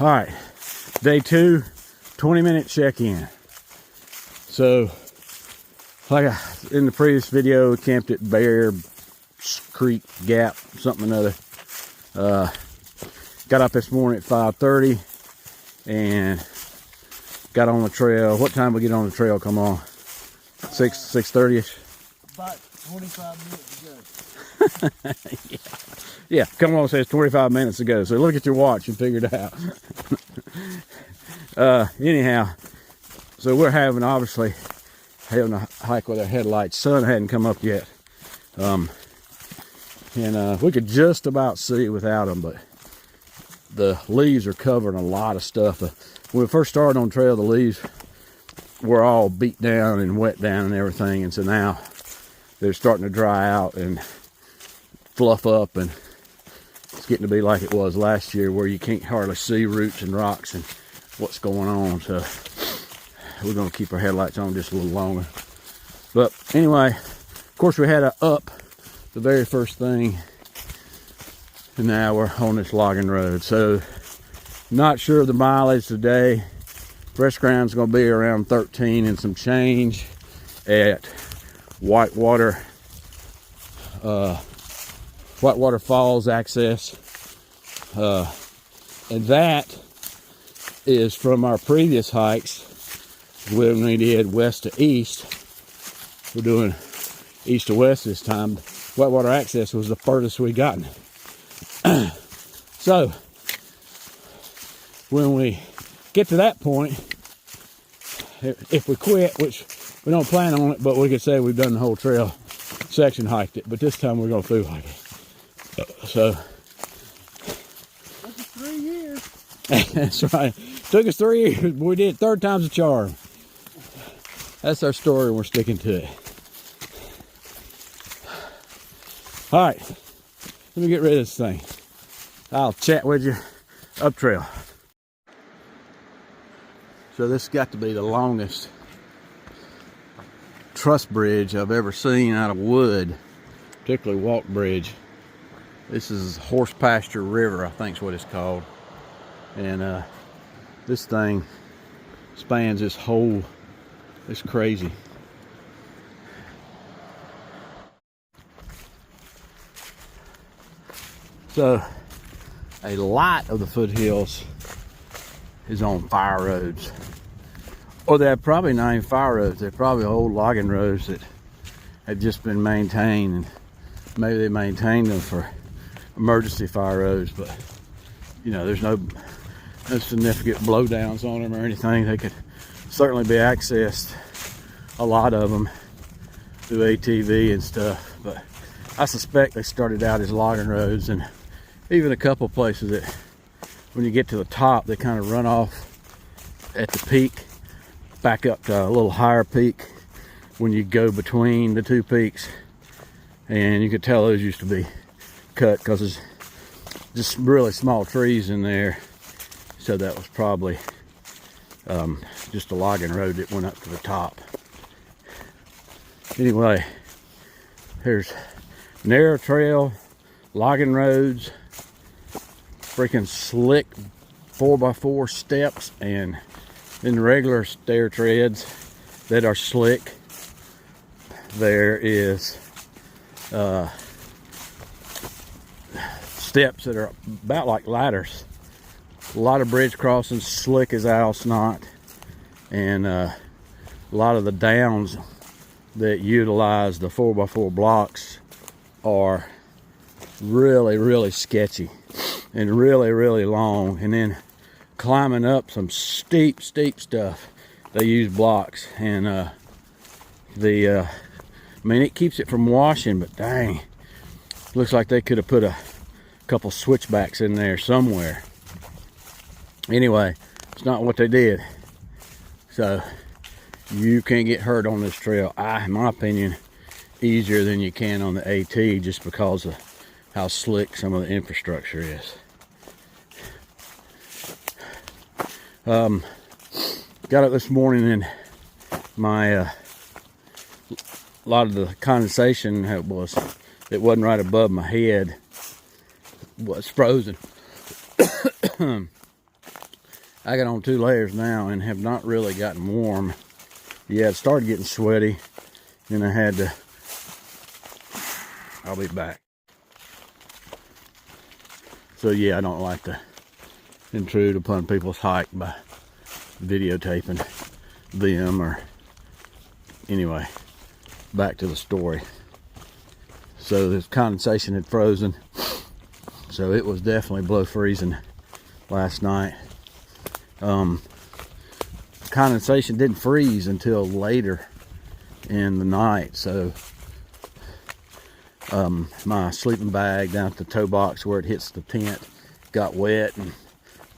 All right, day 2, 20-minute check-in. So, like in the previous video, we camped at Bear Creek Gap, something or another. Got up this morning at 5:30 and got on the trail. What time we get on the trail? Come on, 6:30ish. About 25 minutes ago. Yeah, come on, says 25 minutes ago. So look at your watch and figure it out. Anyhow, so we're having a hike with our headlights. Sun hadn't come up yet. And we could just about see without them, but the leaves are covering a lot of stuff. When we first started on trail, the leaves were all beat down and wet down and everything. And so now they're starting to dry out and fluff up, and it's getting to be like it was last year, where you can't hardly see roots and rocks and what's going on. So we're going to keep our headlights on just a little longer. But anyway, of course, we had to up the very first thing, and now we're on this logging road. So not sure of the mileage today. Fresh ground's going to be around 13 and some change at Whitewater Falls access, and that is from our previous hikes when we did west to east. We're doing east to west this time. Whitewater access was the furthest we gotten. So when we get to that point, if we quit, which we don't plan on it, but we could say we've done the whole trail section, hiked it, but this time we're going to through hike it. So took us 3 years. That's right. Took us 3 years, but we did it. Third time's a charm. That's our story, and we're sticking to it. All right, let me get rid of this thing. I'll chat with you up trail. So this has got to be the longest truss bridge I've ever seen out of wood, particularly walk bridge. This is Horse Pasture River, I think is what it's called. And this thing spans this whole, it's crazy. So a lot of the foothills is on fire roads. Or they're probably not even fire roads, they're probably old logging roads that have just been maintained, and maybe they maintained them for emergency fire roads, but you know, there's no significant blowdowns on them or anything. They could certainly be accessed, a lot of them, through ATV and stuff, but I suspect they started out as logging roads, and even a couple places that when you get to the top, they kind of run off at the peak, back up to a little higher peak when you go between the two peaks, and you could tell those used to be cut because there's just really small trees in there. So that was probably just a logging road that went up to the top. Anyway, there's narrow trail, logging roads, freaking slick 4x4 steps, and then regular stair treads that are slick. There is steps that are about like ladders. A lot of bridge crossings, slick as owl snot, and a lot of the downs that utilize the 4x4 blocks are really, really sketchy and really, really long. And then climbing up some steep stuff, they use blocks, and I mean, it keeps it from washing, but dang, looks like they could have put a couple switchbacks in there somewhere. Anyway, it's not what they did. So you can't get hurt on this trail, in my opinion, easier than you can on the AT, just because of how slick some of the infrastructure is. Got up this morning, and my a lot of the condensation that wasn't right above my head was frozen. I got on 2 layers now and have not really gotten warm. Yeah, it started getting sweaty, and I had to, I'll be back. So yeah, I don't like to intrude upon people's hike by videotaping them, or anyway, back to the story. So the condensation had frozen, so it was definitely below freezing last night. Condensation didn't freeze until later in the night, so my sleeping bag down at the toe box where it hits the tent got wet, and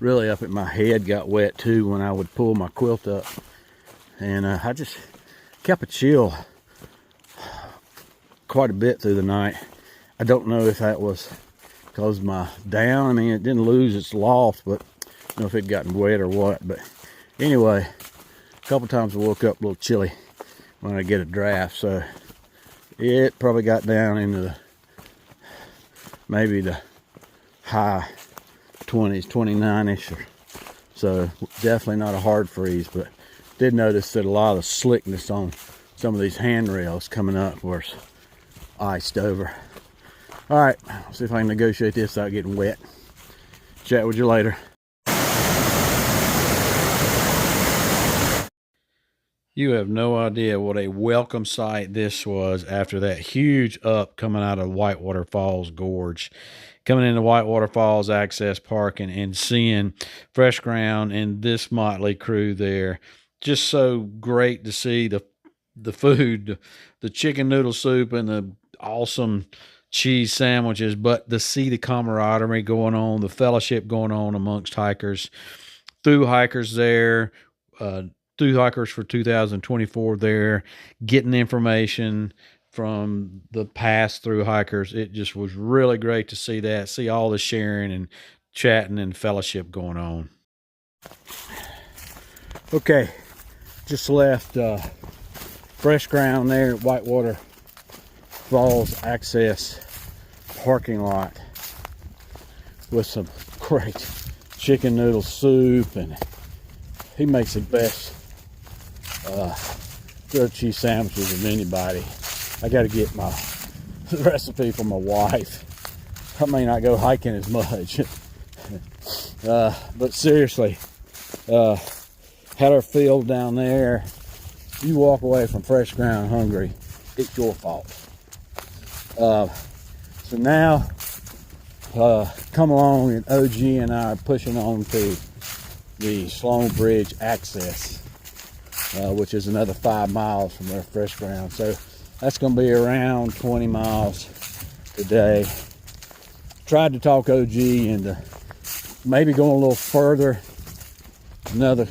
really up at my head got wet too when I would pull my quilt up. And I just kept a chill quite a bit through the night. I don't know if that was because my down, I mean, it didn't lose its loft, but I don't know if it gotten wet or what. But anyway, a couple times I woke up a little chilly when I get a draft, so it probably got down into the, maybe the high 20s, 29-ish, so definitely not a hard freeze. But did notice that a lot of the slickness on some of these handrails coming up was iced over. All right, I'll see if I can negotiate this without getting wet. Chat with you later. You have no idea what a welcome sight this was after that huge up coming out of Whitewater Falls Gorge. Coming into Whitewater Falls Access Park and seeing Fresh Ground and this motley crew there. Just so great to see the food, the chicken noodle soup and the awesome cheese sandwiches, but to see the camaraderie going on, the fellowship going on amongst hikers, through hikers there, through hikers for 2024 there, getting information from the past through hikers. It just was really great to see that, see all the sharing and chatting and fellowship going on. Okay, just left Fresh Ground there at Whitewater Falls Access parking lot with some great chicken noodle soup, and he makes the best grilled cheese sandwiches of anybody. I got to get my recipe from my wife. I may not go hiking as much, but seriously, had our field down there. You walk away from Fresh Ground hungry, it's your fault. So now, come along, and OG and I are pushing on to the Sloan Bridge access, which is another 5 miles from their Fresh Ground. So that's going to be around 20 miles today. Tried to talk OG into maybe going a little further, another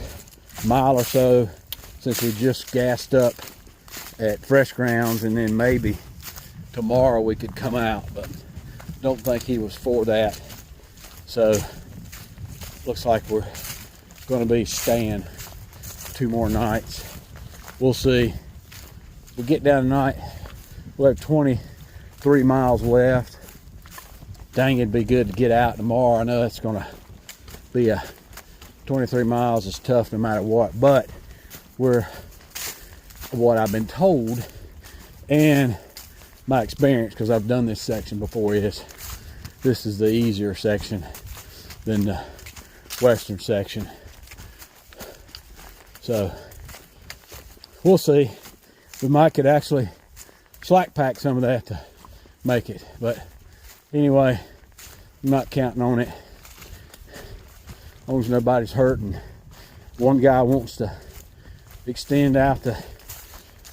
mile or so, since we just gassed up at Fresh Grounds, and then maybe tomorrow we could come out, but don't think he was for that. So looks like we're going to be staying 2 more nights. We'll see. We get down tonight, we'll have 23 miles left. Dang, it'd be good to get out tomorrow. I know it's going to be 23 miles is tough no matter what, but what I've been told and my experience, because I've done this section before, is this is the easier section than the western section. So we'll see. We might could actually slack pack some of that to make it, but anyway, I'm not counting on it. As long as nobody's hurt and one guy wants to extend out the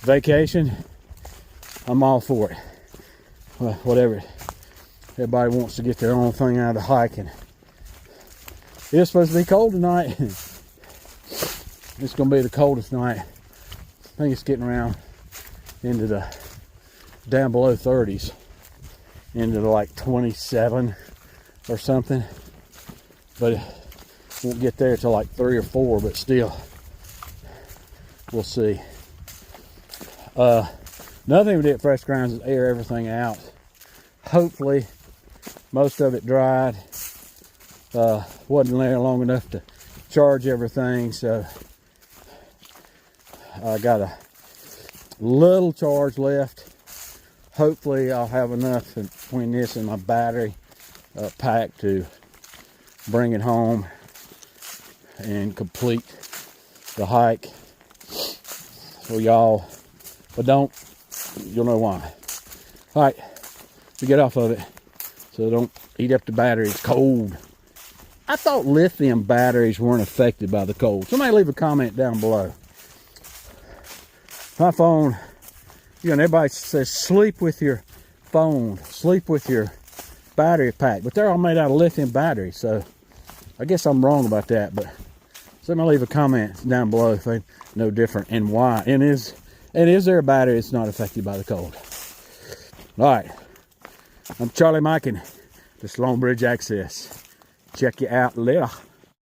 vacation, I'm all for it. Well, whatever. Everybody wants to get their own thing out of the hiking. It's supposed to be cold tonight. It's going to be the coldest night. I think it's getting around into the down below 30s, into the like 27 or something. But it won't get there till like 3 or 4, but still, we'll see. Another thing we did at Fresh Grounds is air everything out. Hopefully, most of it dried. Wasn't there long enough to charge everything. So I got a little charge left. Hopefully I'll have enough between this and my battery pack to bring it home and complete the hike for y'all. But you'll know why. All right, to get off of it so don't eat up the battery. It's cold. I thought lithium batteries weren't affected by the cold. Somebody leave a comment down below. My phone, everybody says sleep with your phone, sleep with your battery pack, but they're all made out of lithium batteries, so I guess I'm wrong about that. But somebody leave a comment down below if they know different and why. And is there a battery that's not affected by the cold? All right, I'm Charlie Mike and the Sloan Bridge Access. Check you out later.